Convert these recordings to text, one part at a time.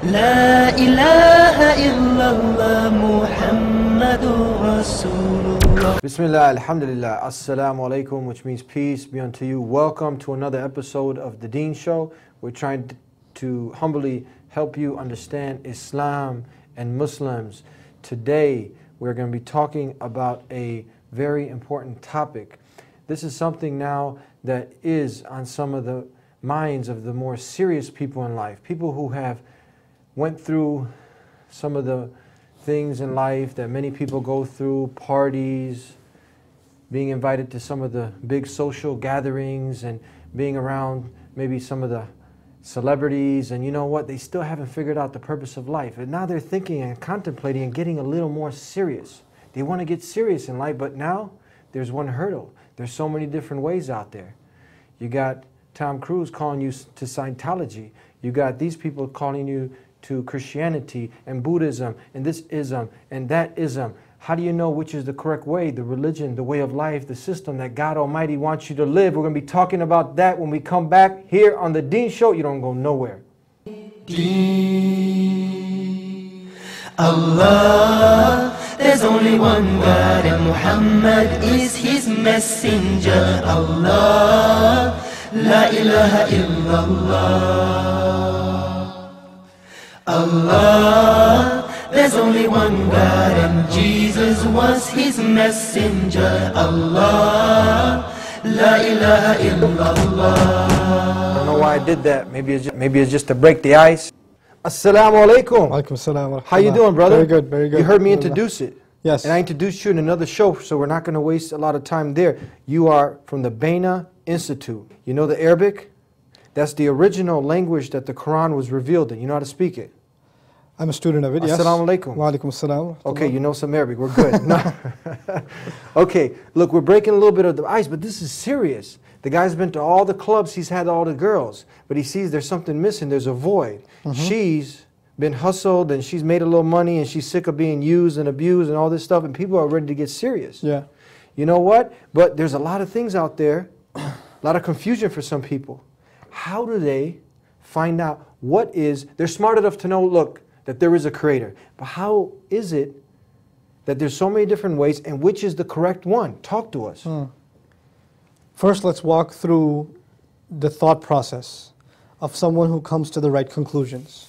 لا إله إلا الله محمد رسول الله. Bismillah, alhamdulillah, assalamu alaikum, which means peace be unto you. Welcome to another episode of The Deen Show. We're trying to humbly help you understand Islam and Muslims. Today, we're going to be talking about a very important topic. This is something now that is on some of the minds of the more serious people in life, people who have went through some of the things in life that many people go through, parties, being invited to some of the big social gatherings and being around maybe some of the celebrities, and you know what, they still haven't figured out the purpose of life. And now they're thinking and contemplating and getting a little more serious. They want to get serious in life, but now there's one hurdle. There's so many different ways out there. You got Tom Cruise calling you to Scientology. You got these people calling you to Christianity and Buddhism and this ism and that ism. How do you know which is the correct way, the religion, the way of life, the system that God Almighty wants you to live? We're going to be talking about that when we come back here on The Deen Show. You don't go nowhere. Deen. Allah, there's only one God and Muhammad is his messenger. Allah, La ilaha illallah. Allah, there's only one God and Jesus was his messenger. Allah, La ilaha illallah. I don't know why I did that. Maybe it's just to break the ice. Assalamu alaikum. Alaikum assalam. How you doing, brother? Very good, very good. You heard me introduce it. Yes. And I introduced you in another show, so we're not going to waste a lot of time there. You are from the Baina Institute. You know the Arabic? That's the original language that the Quran was revealed in. You know how to speak it? I'm a student of it, yes. Assalamu alaikum. Wa alaikum assalam. Okay, you know some Arabic. We're good. No. Okay, look, we're breaking a little bit of the ice, but this is serious. The guy's been to all the clubs, he's had all the girls, but he sees there's something missing, there's a void. She's been hustled and she's made a little money and she's sick of being used and abused and all this stuff, and people are ready to get serious. Yeah. You know what? But there's a lot of things out there, a lot of confusion for some people. How do they find out what is, they're smart enough to know, look, that there is a creator, but how is it that there's so many different ways, and which is the correct one? Talk to us. First, let's walk through the thought process of someone who comes to the right conclusions.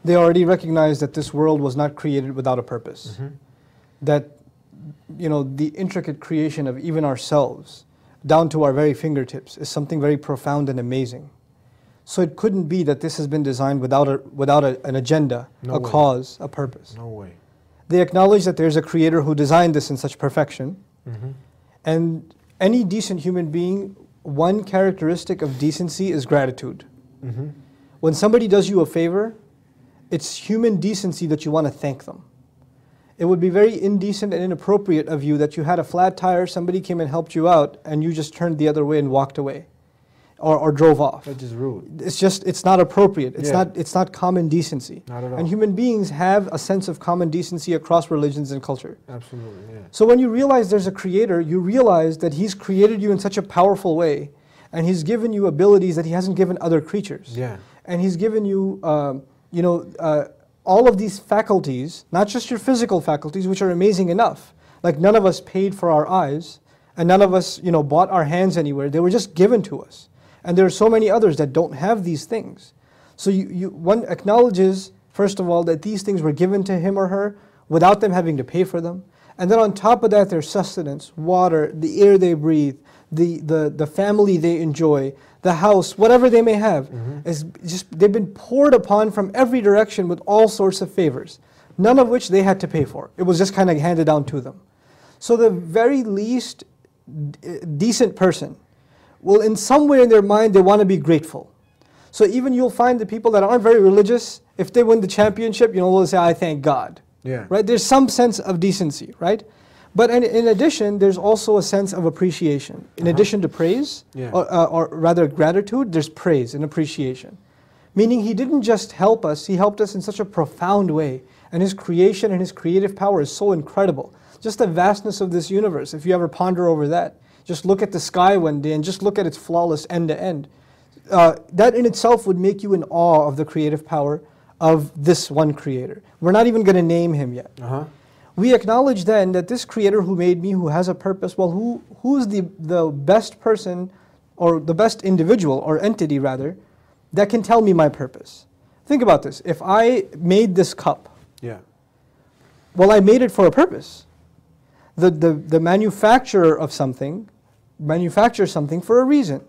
They already recognize that this world was not created without a purpose. That, you know, the intricate creation of even ourselves, down to our very fingertips, is something very profound and amazing. So it couldn't be that this has been designed without an agenda, a cause, a purpose. No way. They acknowledge that there's a creator who designed this in such perfection. And any decent human being, one characteristic of decency is gratitude. When somebody does you a favor, it's human decency that you want to thank them. It would be very indecent and inappropriate of you that you had a flat tire, somebody came and helped you out, and you just turned the other way and walked away. Or drove off. That's just rude. It's not appropriate. It's not common decency. Not at all. And human beings have a sense of common decency across religions and culture. Absolutely, yeah. So when you realize there's a creator, you realize that he's created you in such a powerful way, and he's given you abilities that he hasn't given other creatures. Yeah. And he's given you, all of these faculties, not just your physical faculties, which are amazing enough. Like none of us paid for our eyes, and none of us, bought our hands anywhere. They were just given to us. And there are so many others that don't have these things. So one acknowledges, first of all, that these things were given to him or her without them having to pay for them. And then on top of that, their sustenance, water, the air they breathe, the family they enjoy, the house, whatever they may have, they've been poured upon from every direction with all sorts of favors, none of which they had to pay for. It was just kind of handed down to them. So the very least decent person, well, in some way in their mind, they want to be grateful. So even you'll find the people that aren't very religious, if they win the championship, they'll say, I thank God. Yeah. Right? There's some sense of decency, right? But in addition, there's also a sense of appreciation. In addition to praise, or rather gratitude, there's praise and appreciation. Meaning he didn't just help us, he helped us in such a profound way. And his creation and his creative power is so incredible. Just the vastness of this universe, if you ever ponder over that. Just look at the sky one day and just look at its flawless end to end. that in itself would make you in awe of the creative power of this one creator. We're not even going to name him yet. We acknowledge then that this creator who made me, who has a purpose, well, who's the best person, or the best individual, or entity rather, that can tell me my purpose? Think about this. If I made this cup, well, I made it for a purpose. The manufacturer of something manufactures something for a reason.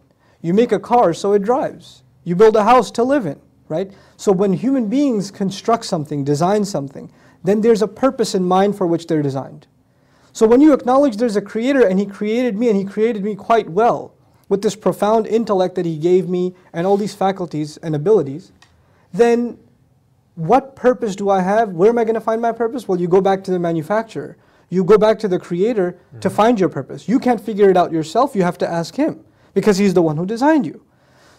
You make a car so it drives. You build a house to live in, right? So when human beings construct something, design something, then there's a purpose in mind for which they're designed. So when you acknowledge there's a creator and he created me, and he created me quite well, with this profound intellect that he gave me and all these faculties and abilities, then what purpose do I have? Where am I going to find my purpose? Well, you go back to the manufacturer. You go back to the creator to find your purpose. You can't figure it out yourself. You have to ask him, because he's the one who designed you.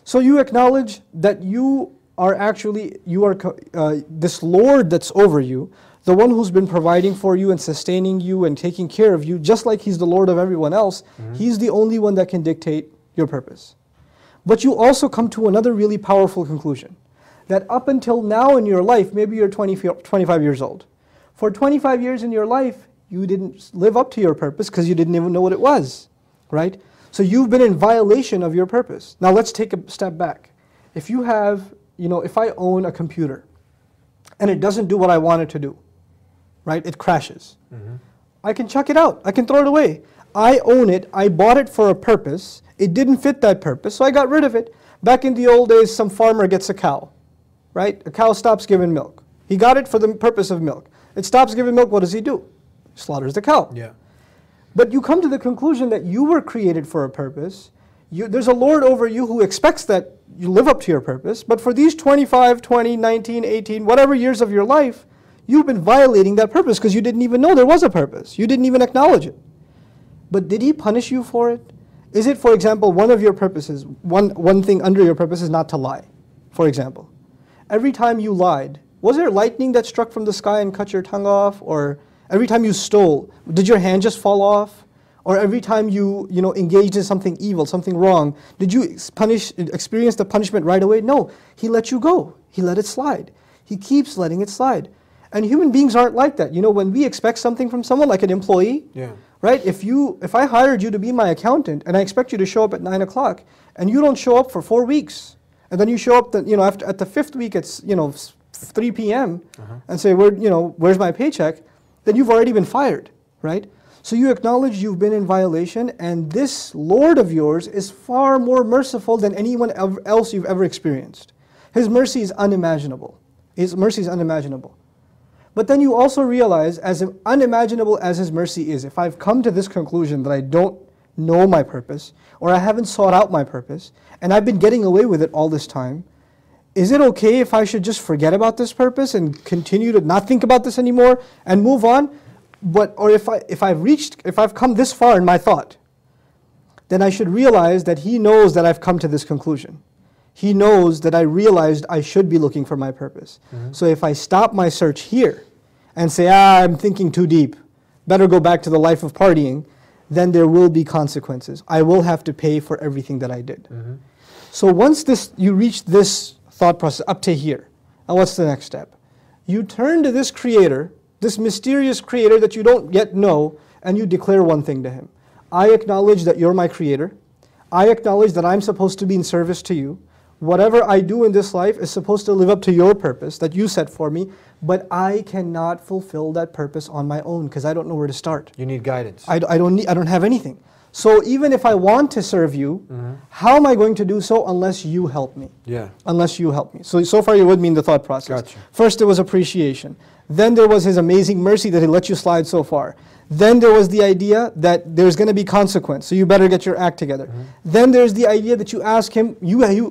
So you acknowledge that you are actually, this Lord that's over you, the one who's been providing for you and sustaining you and taking care of you, just like he's the Lord of everyone else, he's the only one that can dictate your purpose. But you also come to another really powerful conclusion, that up until now in your life, maybe you're 25 years old. For 25 years in your life, you didn't live up to your purpose because you didn't even know what it was, right? So you've been in violation of your purpose. Now let's take a step back. If you have, if I own a computer and it doesn't do what I want it to do, right? It crashes. I can chuck it out. I can throw it away. I own it. I bought it for a purpose. It didn't fit that purpose, so I got rid of it. Back in the old days, some farmer gets a cow, right? A cow stops giving milk. He got it for the purpose of milk. It stops giving milk, what does he do? Slaughters the cow. But you come to the conclusion that you were created for a purpose. There's a Lord over you who expects that you live up to your purpose, but for these 25, 20, 19, 18, whatever years of your life, you've been violating that purpose because you didn't even know there was a purpose. You didn't even acknowledge it. But did he punish you for it? Is it, for example, one of your purposes, one thing under your purpose is not to lie, for example? Every time you lied, was there lightning that struck from the sky and cut your tongue off? Or every time you stole, did your hand just fall off? Or every time you engaged in something evil, something wrong, did you experience the punishment right away? No, he let you go. He let it slide. He keeps letting it slide. And human beings aren't like that. When we expect something from someone, like an employee, right? If I hired you to be my accountant and I expect you to show up at 9 o'clock and you don't show up for 4 weeks, and then you show up after at the 5th week it's 3 p.m. and say, where's my paycheck? Then you've already been fired, right? So you acknowledge you've been in violation, and this Lord of yours is far more merciful than anyone else you've ever experienced. His mercy is unimaginable. His mercy is unimaginable. But then you also realize, as unimaginable as his mercy is, if I've come to this conclusion that I don't know my purpose, or I haven't sought out my purpose, and I've been getting away with it all this time, is it okay if I should just forget about this purpose and continue to not think about this anymore and move on? Or if I've come this far in my thought, then I should realize that he knows that I've come to this conclusion. He knows that I realized I should be looking for my purpose. So if I stop my search here and say, I'm thinking too deep, better go back to the life of partying, then there will be consequences. I will have to pay for everything that I did. So once you reach this thought process up to here, now what's the next step? You turn to this creator, this mysterious creator that you don't yet know, and you declare one thing to him. I acknowledge that you're my creator. I acknowledge that I'm supposed to be in service to you. Whatever I do in this life is supposed to live up to your purpose that you set for me, but I cannot fulfill that purpose on my own because I don't know where to start. You need guidance. I don't have anything. So even if I want to serve you, how am I going to do so unless you help me? Unless you help me. So far you're with me in the thought process. Gotcha. First there was appreciation. Then there was his amazing mercy that he let you slide so far. Then there was the idea that there's going to be consequence, so you better get your act together. Then there's the idea that you ask him,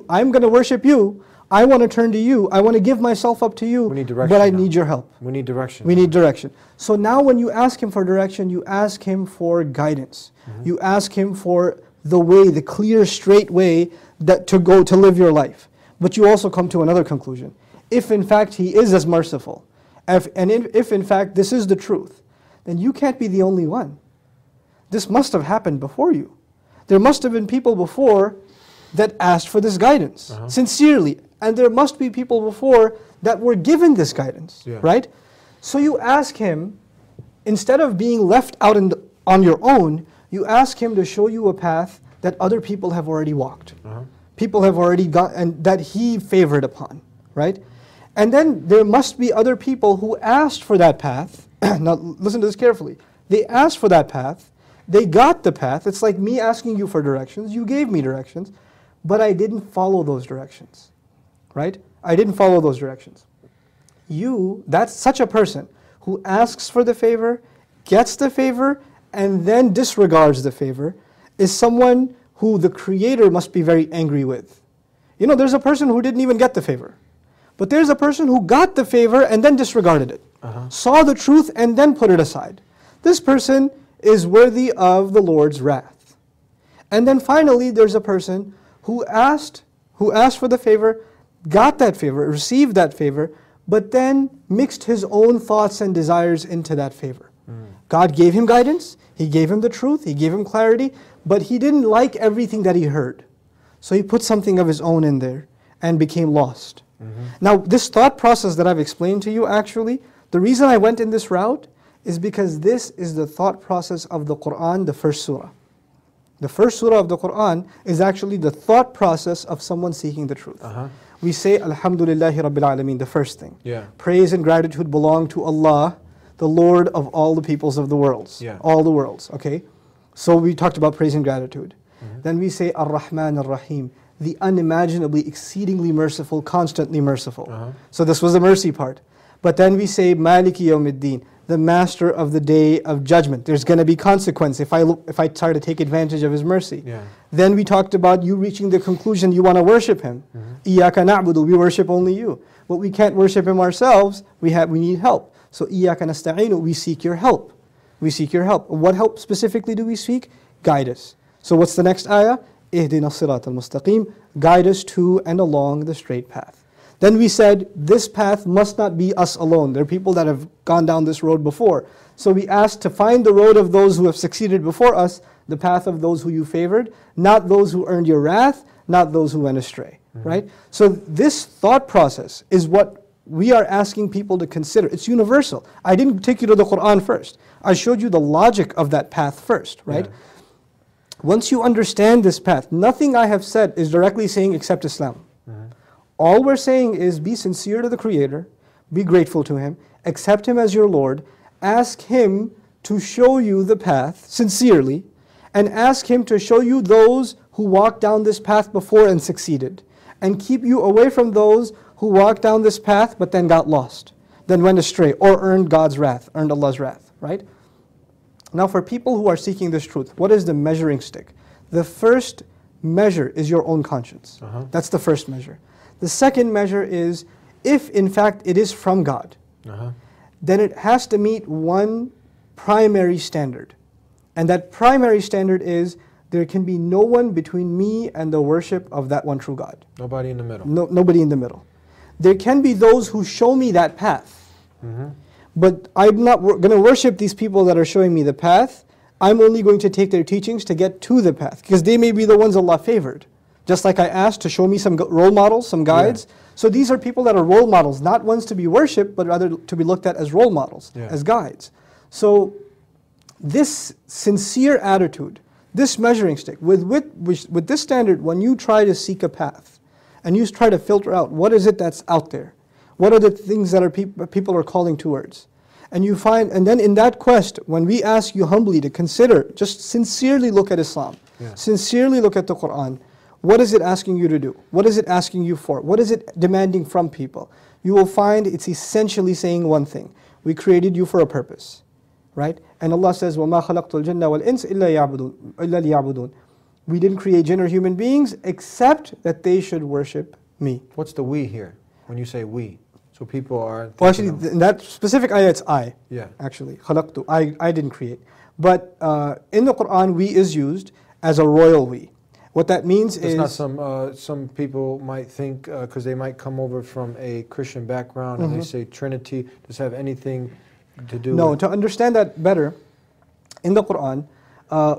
I'm going to worship you, I want to turn to you, I want to give myself up to you, we need direction but I now. need your help. We need direction. We need direction. So now when you ask him for direction, you ask him for guidance. You ask him for the way, the clear, straight way to live your life. But you also come to another conclusion. If in fact he is as merciful, if in fact this is the truth, then you can't be the only one. This must have happened before you. There must have been people before that asked for this guidance sincerely. And there must be people before that were given this guidance, right? So you ask him, instead of being left out on your own, you ask him to show you a path that other people have already walked. People have already gone, and that he favored upon, right? And then there must be other people who asked for that path. Now listen to this carefully. They asked for that path. They got the path. It's like me asking you for directions. You gave me directions, but I didn't follow those directions, right? I didn't follow those directions. That's such a person who asks for the favor, gets the favor, and then disregards the favor, is someone who the Creator must be very angry with. You know, there's a person who didn't even get the favor. But there's a person who got the favor and then disregarded it. Saw the truth and then put it aside. This person is worthy of the Lord's wrath. And then finally, there's a person who asked for the favor, got that favor, received that favor, but then mixed his own thoughts and desires into that favor. God gave him guidance, He gave him the truth, He gave him clarity, but he didn't like everything that he heard. So he put something of his own in there and became lost. Now this thought process that I've explained to you, actually, the reason I went in this route is because this is the thought process of the Qur'an, the first surah. The first surah of the Qur'an is actually the thought process of someone seeking the truth. We say, Alhamdulillahi Rabbil Alameen, the first thing. Praise and gratitude belong to Allah, the Lord of all the peoples of the worlds. All the worlds, okay? So we talked about praise and gratitude. Then we say, Ar-Rahman Ar-Rahim, the unimaginably, exceedingly merciful, constantly merciful. So this was the mercy part. But then we say, Maliki Yawmiddin, the master of the day of judgment. There's going to be consequence if I try to take advantage of His mercy. Then we talked about you reaching the conclusion you want to worship Him. Iyaka na'budu, we worship only you. But we can't worship Him ourselves, we need help. So Iyaka nasta'inu, we seek your help. We seek your help. What help specifically do we seek? Guide us. So what's the next ayah? Ihdina sirat al-mustaqim, guide us to and along the straight path. Then we said, this path must not be us alone. There are people that have gone down this road before. So we asked to find the road of those who have succeeded before us, the path of those who you favored, not those who earned your wrath, not those who went astray. Right? So this thought process is what we are asking people to consider. It's universal. I didn't take you to the Qur'an first. I showed you the logic of that path first, right? Once you understand this path, nothing I have said is directly saying accept Islam. All we're saying is be sincere to the Creator, be grateful to Him, accept Him as your Lord, ask Him to show you the path sincerely, and ask Him to show you those who walked down this path before and succeeded, and keep you away from those who walked down this path but then got lost, then went astray, or earned God's wrath, earned Allah's wrath, right? Now for people who are seeking this truth, what is the measuring stick? The first measure is your own conscience. That's the first measure. The second measure is, if in fact it is from God, then it has to meet one primary standard. And that primary standard is, there can be no one between me and the worship of that one true God. Nobody in the middle. Nobody in the middle. There can be those who show me that path. But I'm not going to worship these people that are showing me the path. I'm only going to take their teachings to get to the path, because they may be the ones Allah favored. Just like I asked to show me some role models, some guides. So these are people that are role models, not ones to be worshipped, but rather to be looked at as role models, as guides. So this sincere attitude, this measuring stick, with this standard, when you try to seek a path, and you try to filter out what is it that's out there, what are the things that people are calling towards, and you find, and then in that quest, when we ask you humbly to consider, just sincerely look at Islam, sincerely look at the Qur'an. What is it asking you to do? What is it asking you for? What is it demanding from people? You will find it's essentially saying one thing: we created you for a purpose, right? And Allah says, وَمَا خَلَقْتُ الْجِنَّ وَالْإِنسَ إِلَّا لِيَعْبُدُونَ. We didn't create jinn or human beings except that they should worship me. What's the we here? When you say we, so people are. Well, actually, in that specific ayah, it's I. Actually, خَلَقْتُ, I didn't create. But in the Qur'an, we is used as a royal we. What that means is... It's not some people might think, because they might come over from a Christian background and they say Trinity, does it have anything to do with... No, to understand that better, in the Qur'an,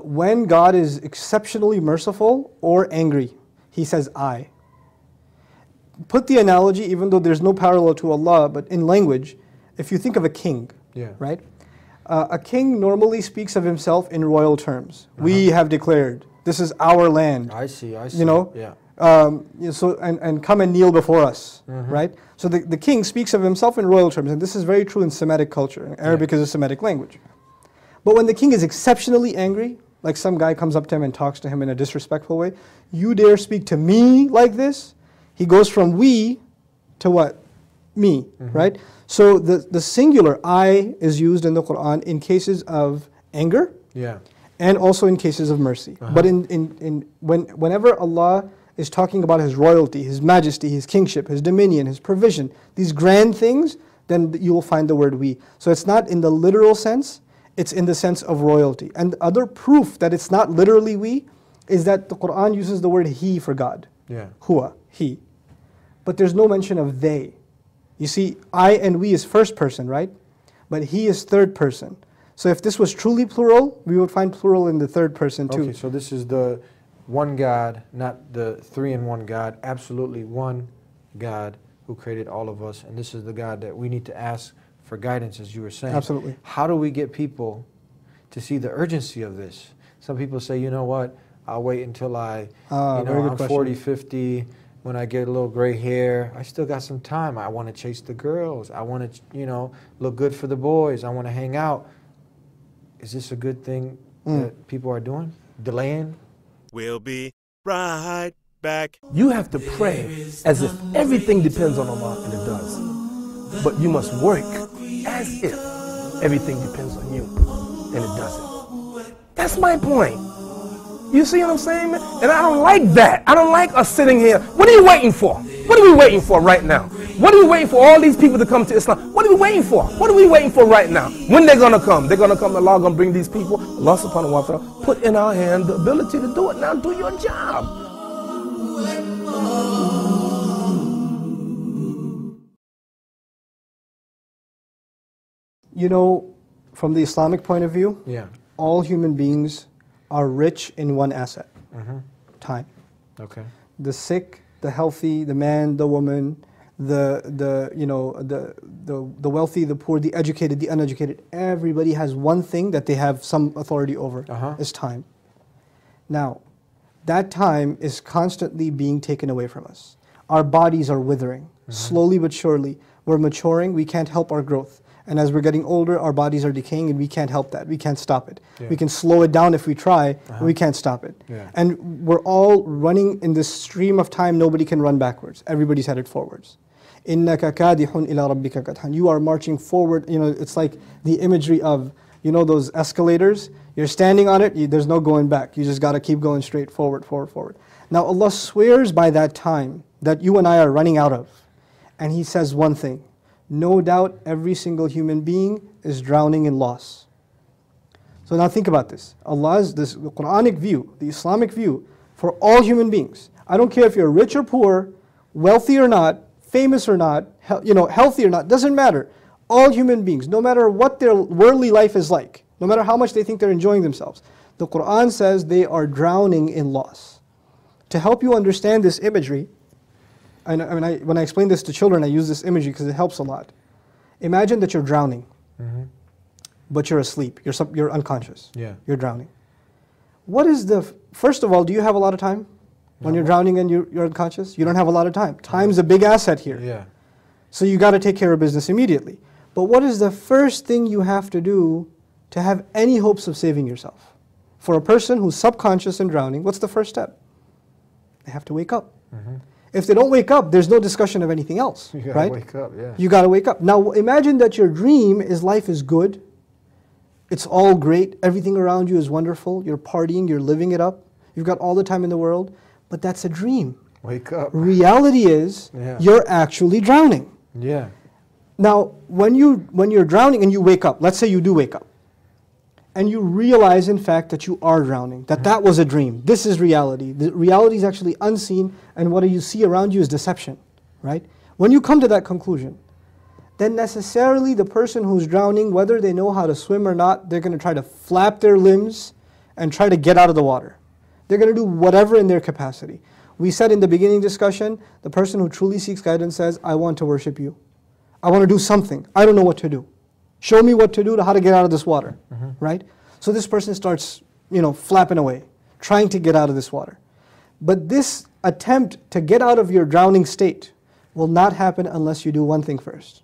when God is exceptionally merciful or angry, he says I. Put the analogy, even though there's no parallel to Allah, but in language, if you think of a king, right? A king normally speaks of himself in royal terms. We have declared, this is our land. I see. You know? So and come and kneel before us, right? So the king speaks of himself in royal terms, and this is very true in Semitic culture. Arabic is a Semitic language. But when the king is exceptionally angry, like some guy comes up to him and talks to him in a disrespectful way, you dare speak to me like this? He goes from we to what? Me, right? So the singular I is used in the Quran in cases of anger, and also in cases of mercy. But whenever Allah is talking about His royalty, His majesty, His kingship, His dominion, His provision, these grand things, then you will find the word we. So it's not in the literal sense, it's in the sense of royalty. And the other proof that it's not literally we is that the Quran uses the word He for God. Huwa, He. But there's no mention of they. You see, I and we is first person, right? But He is third person. So if this was truly plural, we would find plural in the third person too. Okay, so this is the one God, not the three-in-one God, absolutely one God who created all of us. And this is the God that we need to ask for guidance, as you were saying. Absolutely. How do we get people to see the urgency of this? Some people say, you know what, I'll wait until I'm 40, 50, when I get a little gray hair. I still got some time. I want to chase the girls. I want to, look good for the boys. I want to hang out. Is this a good thing that people are doing? Delaying? We'll be right back. You have to pray as if everything depends on Allah, and it does. But you must work as if everything depends on you, and it doesn't. That's my point. You see what I'm saying, man? And I don't like that. I don't like us sitting here. What are you waiting for? What are we waiting for right now? What are we waiting for all these people to come to Islam? What are we waiting for? What are we waiting for right now? When they're going to come? They're going to come. Allah going to bring these people. Allah subhanahu wa ta'ala put in our hand the ability to do it. Now do your job. You know, from the Islamic point of view, all human beings are rich in one asset, time. Okay. The sick, the healthy, the man, the woman, the wealthy, the poor, the educated, the uneducated. Everybody has one thing that they have some authority over, is time. Now, that time is constantly being taken away from us. Our bodies are withering, slowly but surely. We're maturing, we can't help our growth. And as we're getting older, our bodies are decaying, and we can't help that. We can't stop it. We can slow it down if we try, but we can't stop it. And we're all running in this stream of time. Nobody can run backwards. Everybody's headed forwards. إِنَّكَ كَادِحٌ إِلَىٰ رَبِّكَ كَدْحًا. You are marching forward. It's like the imagery of, those escalators. You're standing on it, there's no going back. You just got to keep going straight forward, forward, forward. Now Allah swears by that time that you and I are running out of. And He says one thing. No doubt every single human being is drowning in loss. So now think about this. The Quranic view, the Islamic view for all human beings. I don't care if you're rich or poor, wealthy or not, famous or not, healthy or not, doesn't matter. All human beings, no matter what their worldly life is like, no matter how much they think they're enjoying themselves, the Quran says they are drowning in loss. To help you understand this imagery, when I explain this to children, I use this imagery because it helps a lot. Imagine that you're drowning, but you're asleep. You're unconscious. You're drowning. First of all, do you have a lot of time? When you're drowning and you're unconscious? You don't have a lot of time. Time's a big asset here. So you got to take care of business immediately. But what is the first thing you have to do to have any hopes of saving yourself? For a person who's subconscious and drowning, what's the first step? They have to wake up. If they don't wake up, there's no discussion of anything else, You gotta right? wake up, You got to wake up. Now imagine that your dream is life is good. It's all great. Everything around you is wonderful. You're partying. You're living it up. You've got all the time in the world. But that's a dream. Wake up. Reality is you're actually drowning. Now when you're drowning and you wake up, let's say you do wake up, and you realize in fact that you are drowning, that was a dream. This is reality. The reality is actually unseen, and what you see around you is deception, right? When you come to that conclusion, then necessarily the person who's drowning, whether they know how to swim or not, they're going to try to flap their limbs and try to get out of the water. They're going to do whatever in their capacity. We said in the beginning discussion, the person who truly seeks guidance says, I want to worship you. I want to do something. I don't know what to do. Show me what to do to how to get out of this water, right? So this person starts, flapping away, trying to get out of this water. But this attempt to get out of your drowning state will not happen unless you do one thing first.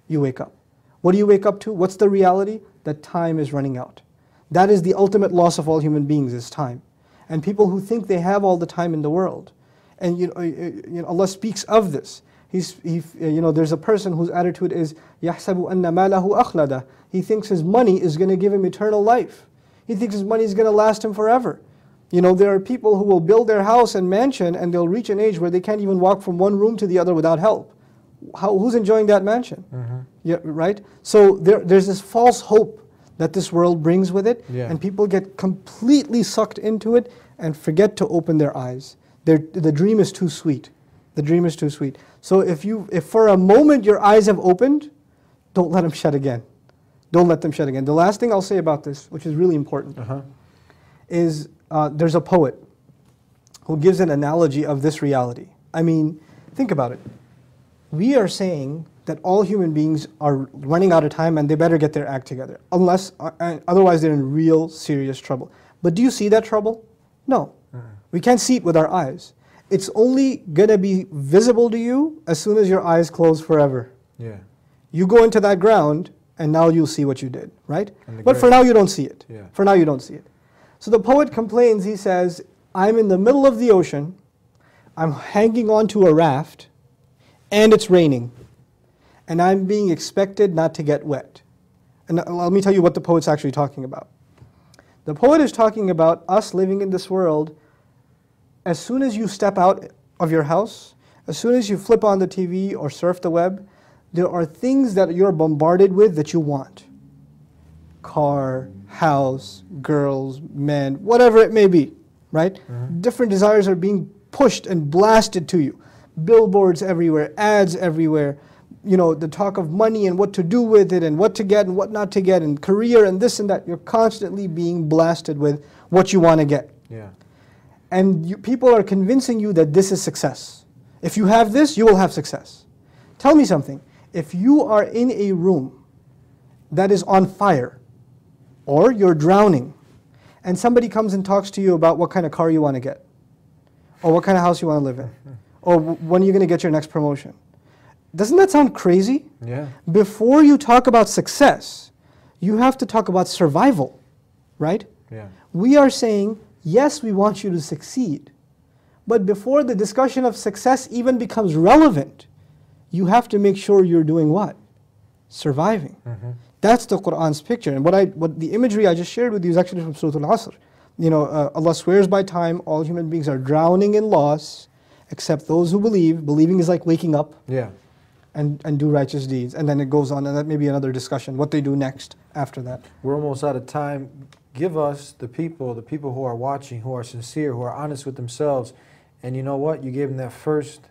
You wake up. What do you wake up to? What's the reality? That time is running out. That is the ultimate loss of all human beings, is time. And people who think they have all the time in the world, and Allah speaks of this. There's a person whose attitude is يَحْسَبُ أَنَّ مَالَهُ أَخْلَدَهُ. He thinks his money is going to give him eternal life. He thinks his money is going to last him forever. There are people who will build their house and mansion, and they'll reach an age where they can't even walk from one room to the other without help. Who's enjoying that mansion? Yeah, right? So there's this false hope that this world brings with it, and people get completely sucked into it and forget to open their eyes. The dream is too sweet. The dream is too sweet. So if for a moment your eyes have opened, don't let them shut again. Don't let them shut again. The last thing I'll say about this, which is really important, is there's a poet who gives an analogy of this reality. I mean, think about it. We are saying that all human beings are running out of time and they better get their act together, otherwise they're in real serious trouble. But do you see that trouble? No. We can't see it with our eyes. It's only going to be visible to you as soon as your eyes close forever. Yeah. You go into that ground and now you'll see what you did, right? But for now you don't see it. Yeah. For now you don't see it. So the poet complains, he says, I'm in the middle of the ocean, I'm hanging onto a raft, and it's raining, and I'm being expected not to get wet. And let me tell you what the poet's actually talking about. The poet is talking about us living in this world. As soon as you step out of your house, as soon as you flip on the TV or surf the web, there are things that you're bombarded with that you want. Car, house, girls, men, whatever it may be, right? Different desires are being pushed and blasted to you. Billboards everywhere, ads everywhere, the talk of money and what to do with it and what to get and what not to get and career and this and that. You're constantly being blasted with what you want to get. Yeah. And people are convincing you that this is success. If you have this, you will have success. Tell me something. If you are in a room that is on fire, or you're drowning, and somebody comes and talks to you about what kind of car you want to get, or what kind of house you want to live in, or when you're going to get your next promotion. Doesn't that sound crazy? Yeah. Before you talk about success, you have to talk about survival, right? Yeah. We are saying, yes, we want you to succeed, but before the discussion of success even becomes relevant, you have to make sure you're doing what? Surviving. That's the Qur'an's picture. And what the imagery I just shared with you is actually from Surah Al-Asr. Allah swears by time, all human beings are drowning in loss, except those who believe. Believing is like waking up and do righteous deeds. And then it goes on, and that may be another discussion, what they do next after that. We're almost out of time. Give us the people who are watching, who are sincere, who are honest with themselves. And you know what? You gave them that first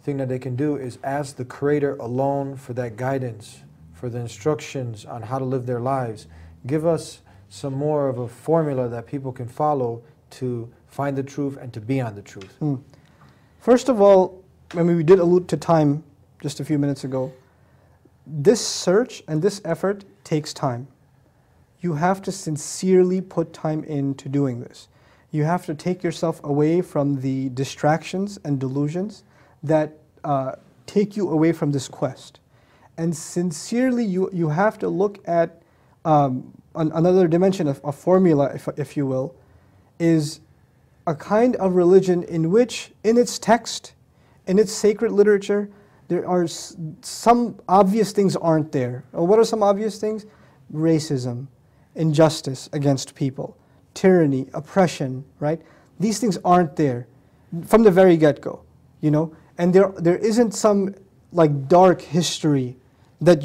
thing that they can do is ask the Creator alone for that guidance, for the instructions on how to live their lives. Give us some more of a formula that people can follow to find the truth and to be on the truth. First of all, we did allude to time just a few minutes ago. This search and this effort takes time. You have to sincerely put time into doing this. You have to take yourself away from the distractions and delusions that take you away from this quest. And sincerely, you have to look at another dimension of a formula, if you will, is a kind of religion in which, in its text, in its sacred literature, there are some obvious things aren't there. What are some obvious things? Racism, injustice against people, tyranny, oppression, right? These things aren't there from the very get-go, and there isn't some like dark history that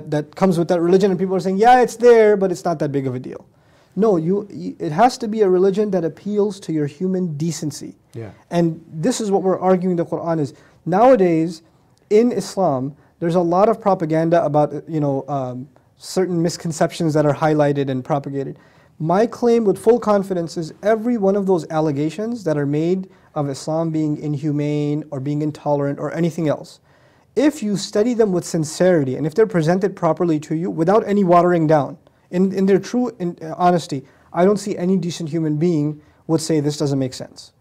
that comes with that religion, and people are saying, yeah, it's there, but it's not that big of a deal. No, it has to be a religion that appeals to your human decency. Yeah. And this is what we're arguing the Qur'an is. Nowadays, in Islam, there's a lot of propaganda about certain misconceptions that are highlighted and propagated. My claim with full confidence is every one of those allegations that are made of Islam being inhumane or being intolerant or anything else. If you study them with sincerity and if they're presented properly to you without any watering down, in their true honesty, I don't see any decent human being would say this doesn't make sense.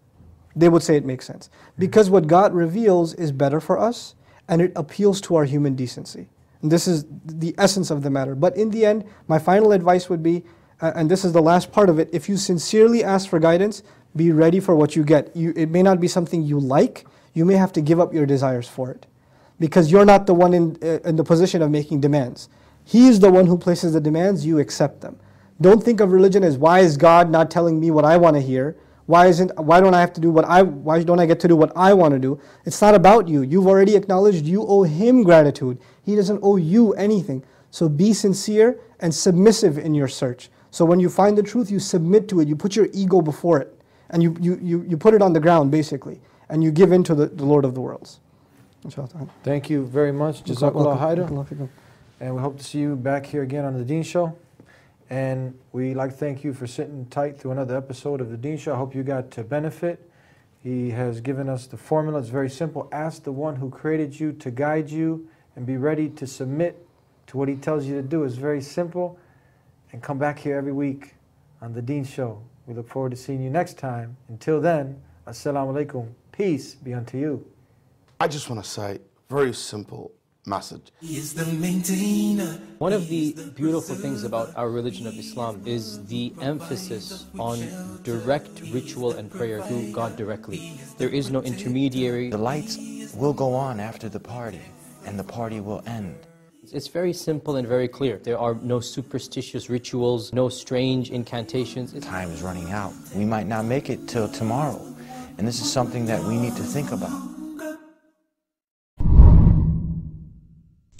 They would say it makes sense. Because what God reveals is better for us and it appeals to our human decency. And this is the essence of the matter. But in the end, my final advice would be, and this is the last part of it, if you sincerely ask for guidance, be ready for what you get. It may not be something you like, you may have to give up your desires for it. Because you're not the one in the position of making demands. He is the one who places the demands, you accept them. Don't think of religion as, why is God not telling me what I want to hear? Why don't I have to do why don't I get to do what I want to do? It's not about you. You've already acknowledged you owe Him gratitude. He doesn't owe you anything. So be sincere and submissive in your search. So when you find the truth, you submit to it. You put your ego before it. And you put it on the ground, basically. And you give in to the Lord of the worlds. Thank you very much. Jazakallah khairan. And we hope to see you back here again on The Deen Show. And we'd like to thank you for sitting tight through another episode of The Deen Show. I hope you got to benefit. He has given us the formula. It's very simple. Ask the one who created you to guide you and be ready to submit to what he tells you to do. It's very simple. And come back here every week on The Deen Show. We look forward to seeing you next time. Until then, assalamu alaikum. Peace be unto you. I just want to say, very simple message. Is the maintainer. One of the beautiful things about our religion of Islam is the emphasis on direct ritual and prayer to God directly. There is no intermediary. The lights will go on after the party, and the party will end. It's very simple and very clear. There are no superstitious rituals, no strange incantations. Time is running out. We might not make it till tomorrow, and this is something that we need to think about.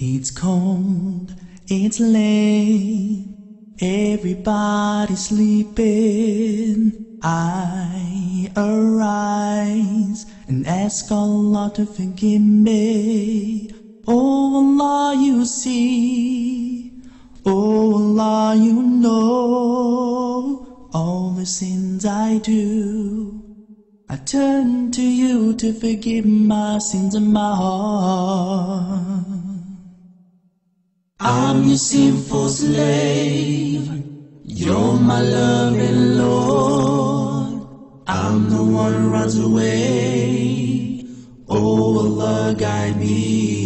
It's cold, it's late, everybody's sleeping. I arise and ask Allah to forgive me. Oh Allah, you see, oh Allah, you know all the sins I do. I turn to you to forgive my sins and my heart. I'm your sinful slave, you're my loving Lord. I'm the one who runs away, oh Allah, guide me.